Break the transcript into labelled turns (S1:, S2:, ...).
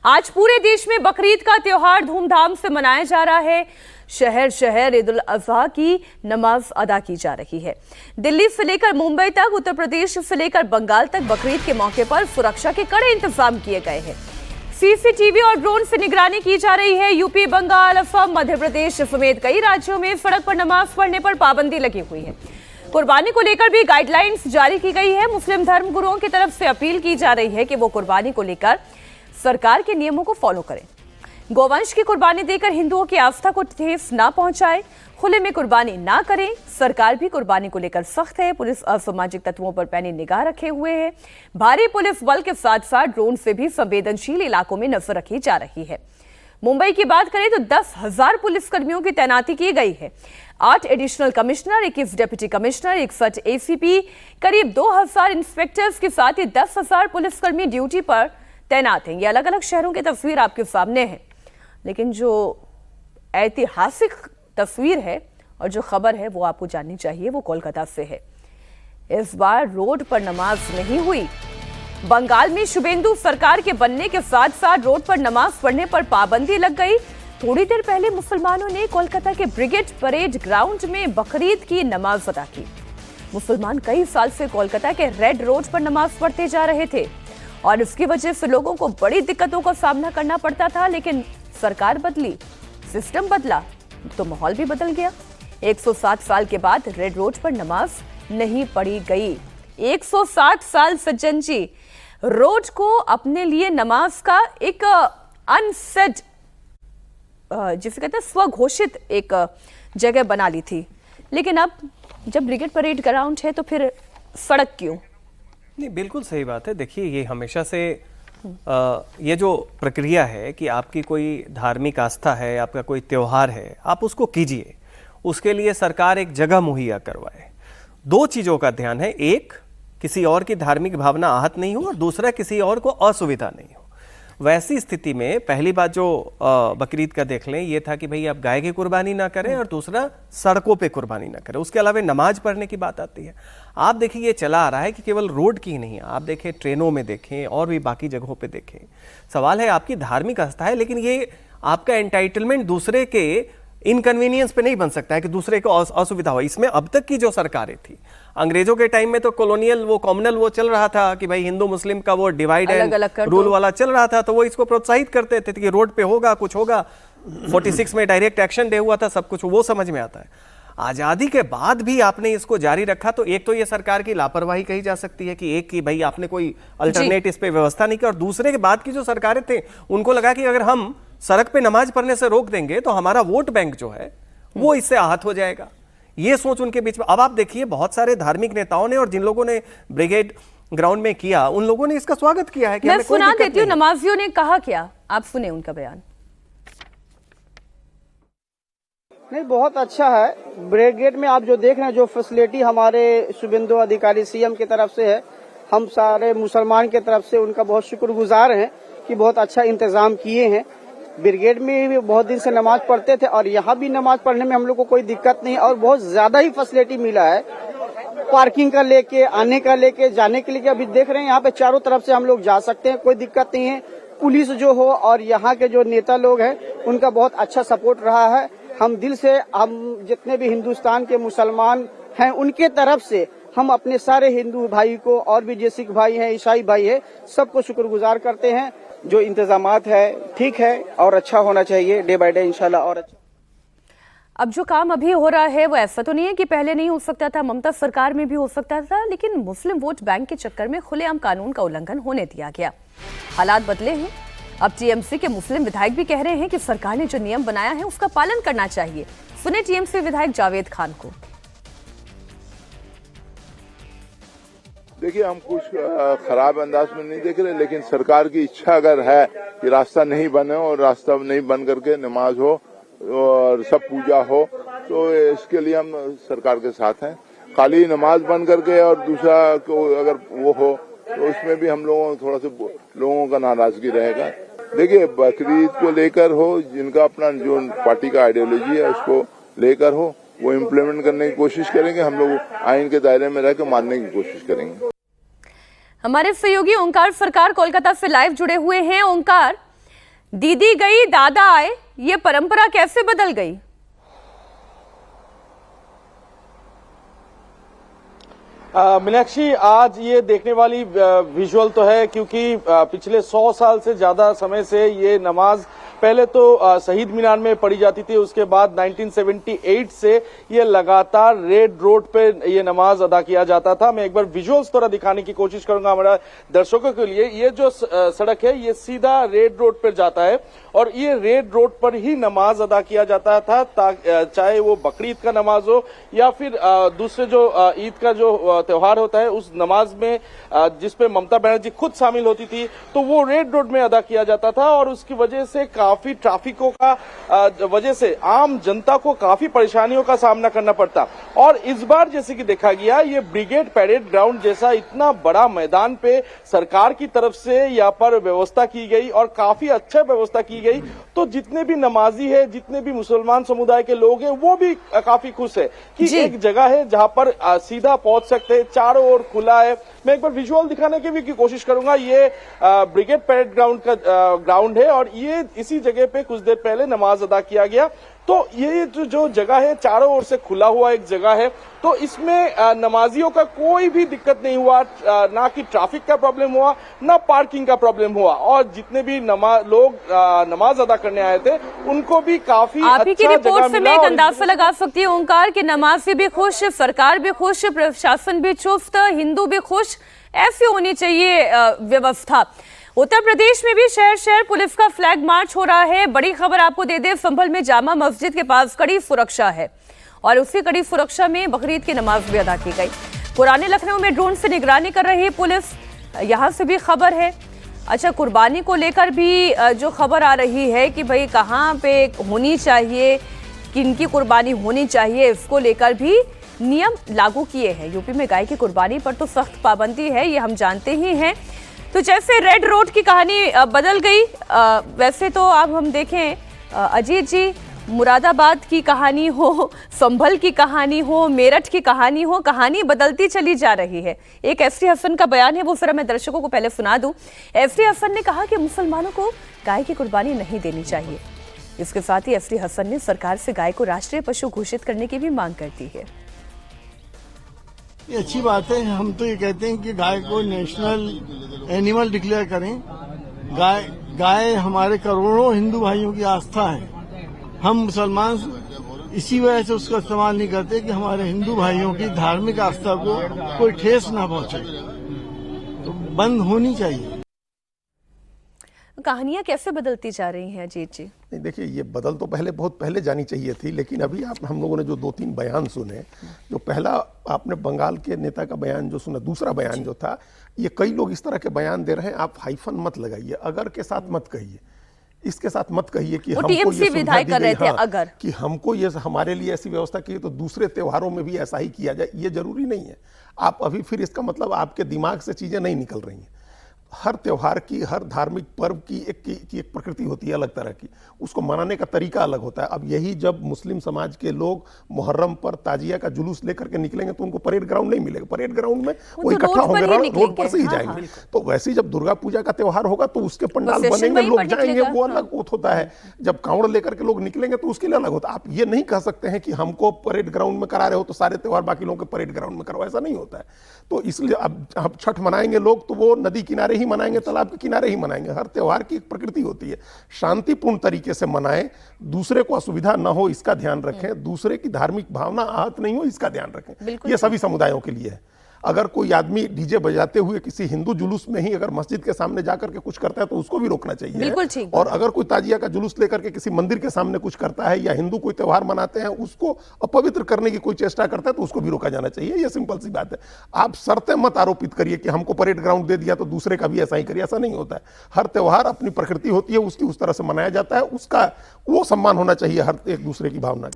S1: आज पूरे देश में बकरीद का त्योहार धूमधाम से मनाया जा रहा है। शहर शहर ईद उल अजहा की नमाज अदा की जा रही है। दिल्ली से लेकर मुंबई तक, उत्तर प्रदेश से लेकर बंगाल तक बकरीद के मौके पर सुरक्षा के कड़े इंतजाम किए गए हैं। सीसीटीवी और ड्रोन से निगरानी की जा रही है। यूपी, बंगाल, असम, मध्य प्रदेश समेत कई राज्यों में सड़क पर नमाज पढ़ने पर पाबंदी लगी हुई है। कुर्बानी को लेकर भी गाइडलाइंस जारी की गई है। मुस्लिम धर्म गुरुओं की तरफ से अपील की जा रही है कि वो कुर्बानी को लेकर सरकार के नियमों को फॉलो करें। गोवंश की कुर्बानी देकर हिंदुओं की आस्था को ठेस ना पहुंचाए, खुले में कुर्बानी ना करें। सरकार भी कुर्बानी को लेकर सख्त है। पुलिस असामाजिक तत्वों पर पैनी निगाह रखे हुए है। भारी पुलिस बल के साथ साथ ड्रोन से भी संवेदनशील इलाकों में नजर रखी जा रही है। मुंबई की बात करें तो 10,000 पुलिसकर्मियों की तैनाती की गई है। 8 additional commissioner, 21 deputy commissioner, 61 ACP, करीब 2,000 इंस्पेक्टर्स के साथ ही 10,000 पुलिसकर्मी ड्यूटी पर तैनात हैं। ये अलग अलग शहरों की तस्वीर आपके सामने है, लेकिन जो ऐतिहासिक तस्वीर है और जो खबर है वो आपको जाननी चाहिए, वो कोलकाता से है। इस बार रोड पर नमाज नहीं हुई। बंगाल में शुभेंदु सरकार के बनने के साथ साथ रोड पर नमाज पढ़ने पर पाबंदी लग गई। थोड़ी देर पहले मुसलमानों ने कोलकाता के ब्रिगेड परेड ग्राउंड में बकरीद की नमाज अदा की। मुसलमान कई साल से कोलकाता के रेड रोड पर नमाज पढ़ते जा रहे थे और इसकी वजह से लोगों को बड़ी दिक्कतों का सामना करना पड़ता था, लेकिन सरकार बदली, सिस्टम बदला तो माहौल भी बदल गया। 107 साल के बाद रेड रोड पर नमाज नहीं पढ़ी गई। 107 साल सज्जन जी रोड को अपने लिए नमाज का एक अनसेड, जिसे कहते हैं स्वघोषित एक जगह बना ली थी, लेकिन अब जब ब्रिगेड परेड ग्राउंड है तो फिर सड़क क्यों?
S2: नहीं, बिल्कुल सही बात है। देखिए, ये हमेशा से ये जो प्रक्रिया है कि आपकी कोई धार्मिक आस्था है, आपका कोई त्योहार है, आप उसको कीजिए, उसके लिए सरकार एक जगह मुहैया करवाए। 2 चीज़ों का ध्यान है, एक किसी और की धार्मिक भावना आहत नहीं हो और दूसरा किसी और को असुविधा नहीं हो। वैसी स्थिति में पहली बात जो बकरीद का देख लें ये था कि भाई आप गाय की कुर्बानी ना करें और दूसरा सड़कों पे कुर्बानी ना करें। उसके अलावा नमाज पढ़ने की बात आती है। आप देखिए, ये चला आ रहा है कि केवल रोड की नहीं है, आप देखें ट्रेनों में देखें और भी बाकी जगहों पे देखें। सवाल है, आपकी धार्मिक आस्था है, लेकिन ये आपका एंटाइटलमेंट दूसरे के इनकन्वीनियंस पे नहीं बन सकता है कि दूसरे को असुविधा हो। इसमें अब तक की जो सरकारें थी, अंग्रेजों के टाइम में तो कॉलोनियल वो कॉमनल वो चल रहा था कि भाई हिंदू मुस्लिम का वो डिवाइड एंड रूल वाला चल रहा था, तो वो इसको प्रोत्साहित करते थे कि रोड पे होगा कुछ होगा। 46 में डायरेक्ट एक्शन डे हुआ था, सब कुछ वो समझ में आता है। आजादी के बाद भी आपने इसको जारी रखा, तो एक तो ये सरकार की लापरवाही कही जा सकती है कि एक की भाई आपने कोई अल्टरनेट इस पे व्यवस्था नहीं की, और दूसरे के बाद की जो सरकारें थे उनको लगा कि अगर हम सड़क पे नमाज पढ़ने से रोक देंगे तो हमारा वोट बैंक जो है वो इससे आहत हो जाएगा। ये सोच उनके बीच में। अब आप देखिए, बहुत सारे धार्मिक नेताओं ने और जिन लोगों ने ब्रिगेड ग्राउंड में किया, उन लोगों ने इसका स्वागत किया है कि
S1: मैं सुना देती हूँ नमाजियों ने कहा क्या, आप सुने उनका बयान।
S3: नहीं, बहुत अच्छा है। ब्रिगेड में आप जो देख रहे हैं, जो फैसिलिटी हमारे शुभेंदु अधिकारी सीएम की तरफ से है, हम सारे मुसलमान की तरफ से उनका बहुत शुक्रगुजार हैं कि बहुत अच्छा इंतजाम किए हैं। ब्रिगेड में भी बहुत दिन से नमाज पढ़ते थे और यहाँ भी नमाज पढ़ने में हम लोग को कोई दिक्कत नहीं, और बहुत ज्यादा ही फैसिलिटी मिला है। पार्किंग का लेके, आने का लेके, जाने के लिए अभी देख रहे हैं यहाँ पे चारों तरफ से हम लोग जा सकते हैं, कोई दिक्कत नहीं है। पुलिस जो हो और यहाँ के जो नेता लोग हैं उनका बहुत अच्छा सपोर्ट रहा है। हम दिल से, हम जितने भी हिंदुस्तान के मुसलमान हैं उनके तरफ से हम अपने सारे हिंदू भाई को, और भी जो सिख भाई हैं, ईसाई भाई है, सबको शुक्रगुजार करते हैं। जो इंतजामात है ठीक है और अच्छा होना चाहिए, डे बाय डे इंशाल्लाह और अच्छा।
S1: अब जो काम अभी हो रहा है वो ऐसा तो नहीं है कि पहले नहीं हो सकता था, ममता सरकार में भी हो सकता था, लेकिन मुस्लिम वोट बैंक के चक्कर में खुलेआम कानून का उल्लंघन होने दिया गया। हालात बदले हैं। अब टीएमसी के मुस्लिम विधायक भी कह रहे हैं कि सरकार ने जो नियम बनाया है उसका पालन करना चाहिए। सुने टीएमसी विधायक जावेद खान को।
S4: देखिए, हम कुछ खराब अंदाज में नहीं देख रहे, लेकिन सरकार की इच्छा अगर है कि रास्ता नहीं बने और रास्ता नहीं बन करके नमाज हो और सब पूजा हो, तो इसके लिए हम सरकार के साथ हैं। खाली नमाज बन करके और दूसरा को अगर वो हो तो उसमें भी हम लोगों थोड़ा सा लोगों का नाराजगी रहेगा। देखिए, बकरीद को लेकर हो, जिनका अपना जो पार्टी का आइडियोलॉजी है उसको लेकर हो, वो इम्प्लीमेंट करने की कोशिश करेंगे। हम लोग आइन के दायरे में रहकर मानने की कोशिश करेंगे।
S1: हमारे सहयोगी ओंकार सरकार कोलकाता से लाइव जुड़े हुए हैं। ओंकार, दीदी गई दादा आए, ये परंपरा कैसे बदल गई?
S5: मीनाक्षी, आज ये देखने वाली विजुअल तो है, क्योंकि पिछले 100 साल से ज्यादा समय से ये नमाज पहले तो शहीद मीनार में पढ़ी जाती थी, उसके बाद 1978 से ये लगातार रेड रोड पे ये नमाज अदा किया जाता था। मैं एक बार विजुअल्स थोड़ा दिखाने की कोशिश करूंगा हमारा दर्शकों के लिए। ये जो सड़क है ये सीधा रेड रोड पर जाता है और ये रेड रोड पर ही नमाज अदा किया जाता था, चाहे वो बकरी ईद का नमाज हो या फिर दूसरे जो ईद का जो त्योहार होता है उस नमाज में जिसपे ममता बनर्जी खुद शामिल होती थी, तो वो रेड रोड में अदा किया जाता था। और उसकी वजह से काफी ट्रैफिकों का वजह से आम जनता को काफी परेशानियों का सामना करना पड़ता। और इस बार जैसे कि देखा गया, ये ब्रिगेड परेड ग्राउंड जैसा इतना बड़ा मैदान पे सरकार की तरफ से यहाँ पर व्यवस्था की गई और काफी अच्छा व्यवस्था की गई। तो जितने भी नमाजी है, जितने भी मुसलमान समुदाय के लोग हैं, वो भी काफी खुश है कि एक जगह है जहां पर सीधा पहुंच सकते हैं, चारों ओर खुला है। मैं एक बार विजुअल दिखाने की भी कोशिश करूंगा। ये ब्रिगेड परेड ग्राउंड का ग्राउंड है और ये इसी जगह पे कुछ देर पहले नमाज अदा किया गया। तो ये जो जगह है चारों ओर से खुला हुआ एक जगह है, तो इसमें नमाजियों का कोई भी दिक्कत नहीं हुआ, ना कि ट्रैफिक का प्रॉब्लम हुआ, ना पार्किंग का प्रॉब्लम हुआ। और जितने भी लोग नमाज अदा करने आए थे उनको भी काफी
S1: आप ही की
S5: अच्छा
S1: रिपोर्ट
S5: जगह
S1: से
S5: मिला।
S1: मैं एक अंदाजा लगा सकती हूँ ओंकार कि नमाजी भी खुश, सरकार भी खुश, प्रशासन भी चुस्त, हिंदू भी खुश। ऐसी होनी चाहिए व्यवस्था। उत्तर प्रदेश में भी शहर शहर पुलिस का फ्लैग मार्च हो रहा है। बड़ी खबर आपको दे दे, संभल में जामा मस्जिद के पास कड़ी सुरक्षा है और उसी कड़ी सुरक्षा में बकरीद की नमाज भी अदा की गई। पुराने लखनऊ में ड्रोन से निगरानी कर रही पुलिस, यहां से भी खबर है। अच्छा, कुर्बानी को लेकर भी जो खबर आ रही है कि भाई कहाँ पे होनी चाहिए, किनकी कुर्बानी होनी चाहिए, इसको लेकर भी नियम लागू किए हैं। यूपी में गाय की कुर्बानी पर तो सख्त पाबंदी है, ये हम जानते ही हैं। तो जैसे रेड रोड की कहानी बदल गई, वैसे तो अब हम देखें अजीत जी, मुरादाबाद की कहानी हो, संभल की कहानी हो, मेरठ की कहानी हो, कहानी बदलती चली जा रही है। एक एसटी हसन का बयान है, वो जरा मैं दर्शकों को पहले सुना दूं। एसटी हसन ने कहा कि मुसलमानों को गाय की कुर्बानी नहीं देनी चाहिए। इसके साथ ही एसटी हसन ने सरकार से गाय को राष्ट्रीय पशु घोषित करने की भी मांग कर दी है।
S6: ये अच्छी बात है। हम तो ये कहते हैं कि गाय को नेशनल एनिमल डिक्लेयर करें। गाय हमारे करोड़ों हिंदू भाइयों की आस्था है। हम मुसलमान इसी वजह से उसका इस्तेमाल नहीं करते कि हमारे हिंदू भाइयों की धार्मिक आस्था को कोई ठेस ना पहुंचे। तो बंद होनी चाहिए।
S1: कहानियां कैसे बदलती जा रही हैं अजीत जी?
S7: नहीं, देखिए, ये बदल तो बहुत पहले जानी चाहिए थी, लेकिन अभी हम लोगों ने जो 2-3 बयान सुने, जो पहला आपने बंगाल के नेता का बयान जो सुना, दूसरा बयान जो था, ये कई लोग इस तरह के बयान दे रहे हैं। आप हाइफन मत लगाइए, अगर के साथ मत कहिए, इसके साथ मत कहिए कि हमको ये
S1: विधायक कर रहे थे अगर
S7: कि हमको ये हमारे लिए ऐसी व्यवस्था की तो दूसरे त्योहारों में भी ऐसा ही किया जाए, ये जरूरी नहीं है। आप अभी फिर इसका मतलब आपके दिमाग से चीजें नहीं निकल रही हैं। हर त्योहार की, हर धार्मिक पर्व की एक प्रकृति होती है अलग तरह की, उसको मनाने का तरीका अलग होता है। अब यही जब मुस्लिम समाज के लोग मुहर्रम पर ताजिया का जुलूस लेकर के निकलेंगे तो उनको परेड ग्राउंड नहीं मिलेगा। परेड ग्राउंड में वो इकट्ठा होंगे, रोड पर से ही जाएंगे। तो वैसे ही जब दुर्गा पूजा का त्योहार होगा तो उसके पंडाल बनेंगे, लोग जाएंगे, वो अलग होता है। जब कांवड़ लेकर के लोग निकलेंगे तो उसके लिए अलग होता है। आप ये नहीं कह सकते हैं कि हमको परेड ग्राउंड में करा रहे हो तो सारे त्योहार बाकी लोगों के परेड ग्राउंड में करो, ऐसा नहीं होता है। तो इसलिए अब छठ मनाएंगे लोग तो वो नदी किनारे ही मनाएंगे, तालाब के किनारे ही मनाएंगे। हर त्योहार की एक प्रकृति होती है। शांतिपूर्ण तरीके से मनाएं, दूसरे को असुविधा न हो इसका ध्यान रखें, दूसरे की धार्मिक भावना आहत नहीं हो इसका ध्यान रखें। ये सभी समुदायों के लिए है। अगर कोई आदमी डीजे बजाते हुए किसी हिंदू जुलूस में ही अगर मस्जिद के सामने जाकर के कुछ करता है तो उसको भी रोकना चाहिए।
S1: बिल्कुल ठीक।
S7: और अगर कोई ताजिया का जुलूस लेकर के किसी मंदिर के सामने कुछ करता है या हिंदू कोई त्योहार मनाते हैं उसको अपवित्र करने की कोई चेष्टा करता है तो उसको भी रोका जाना चाहिए। ये सिंपल सी बात है। आप शर्तें मत आरोपित करिए कि हमको परेड ग्राउंड दे दिया तो दूसरे का भी ऐसा ही करिए, ऐसा नहीं होता है। हर त्योहार अपनी प्रकृति होती है, उसकी उस तरह से मनाया जाता है, उसका वो सम्मान होना चाहिए हर एक दूसरे की भावना।